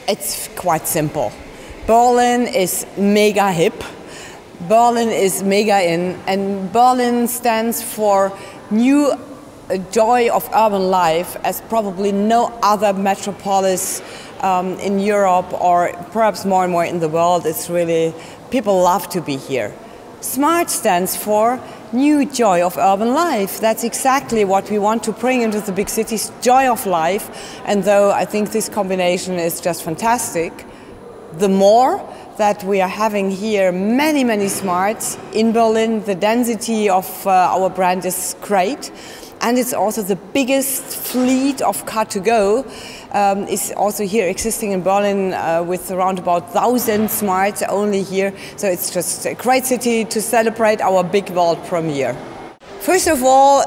It's quite simple. Berlin is mega hip, Berlin is mega in, and Berlin stands for new joy of urban life as probably no other metropolis in Europe, or perhaps more and more in the world. It's really, people love to be here. Smart stands for new joy of urban life. That's exactly what we want to bring into the big cities, joy of life. And though I think this combination is just fantastic, the more that we are having here many smarts in Berlin, the density of our brand is great. And it's also the biggest fleet of car-to-go is also here existing in Berlin with around about 1,000 smarts only here. So it's just a great city to celebrate our big world premiere. First of all,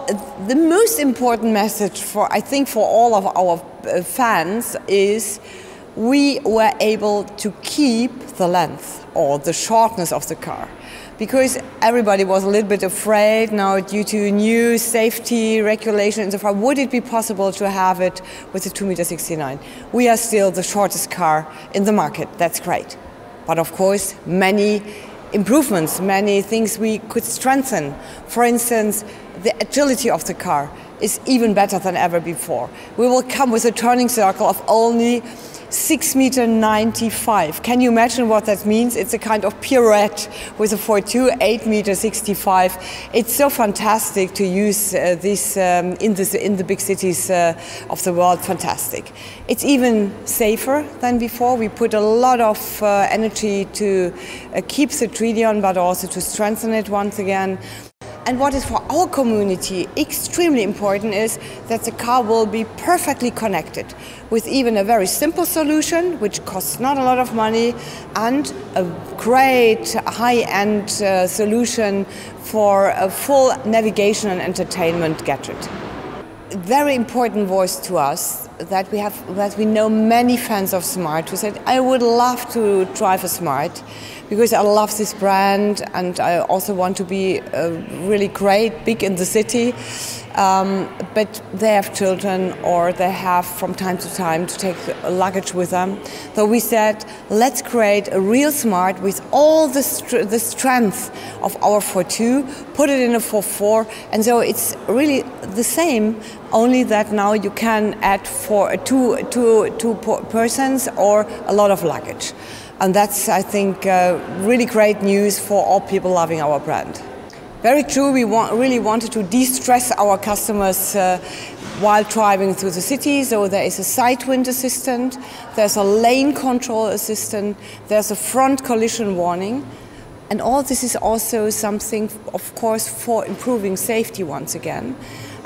the most important message I think for all of our fans is we were able to keep the length or the shortness of the car. Because everybody was a little bit afraid now due to new safety regulations and so far, would it be possible to have it with a 2.69 m? We are still the shortest car in the market, that's great. But of course, many improvements, many things we could strengthen. For instance, the agility of the car is even better than ever before. We will come with a turning circle of only 6.95 m. Can you imagine what that means? It's a kind of pirouette with a fortwo, 8.65 m. It's so fantastic to use this in the big cities of the world. Fantastic. It's even safer than before. We put a lot of energy to keep the tritium, but also to strengthen it once again. And what is for our community extremely important is that the car will be perfectly connected with even a very simple solution, which costs not a lot of money, and a great high-end solution for a full navigation and entertainment gadget. Very important voice to us that we know many fans of Smart who said, I would love to drive a Smart because I love this brand and I also want to be really great, big in the city, but they have children or they have from time to time to take luggage with them. So we said, let's create a real Smart with all the strength of our fortwo, put it in a forfour, and so it's really the same, only that now you can add for two persons or a lot of luggage. And that's, I think, really great news for all people loving our brand. Very true, we really wanted to de-stress our customers while driving through the city. So there is a side wind assistant, there's a lane control assistant, there's a front collision warning. And all this is also something, of course, for improving safety once again.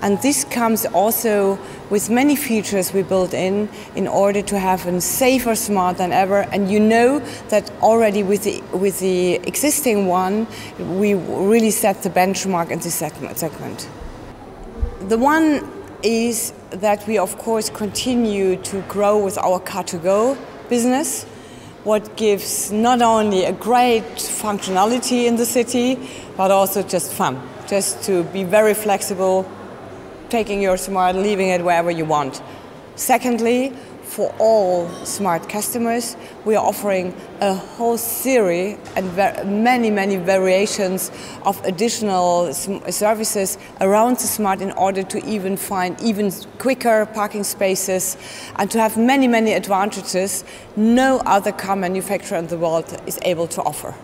And this comes also with many features we built in order to have a safer Smart than ever. And you know that already with the existing one, we really set the benchmark in this segment. The one is that we, of course, continue to grow with our car-to-go business, what gives not only a great functionality in the city, but also just fun, just to be very flexible, taking your Smart, leaving it wherever you want. Secondly, for all Smart customers, we are offering a whole series and many variations of additional services around the Smart in order to even find even quicker parking spaces and to have many advantages no other car manufacturer in the world is able to offer.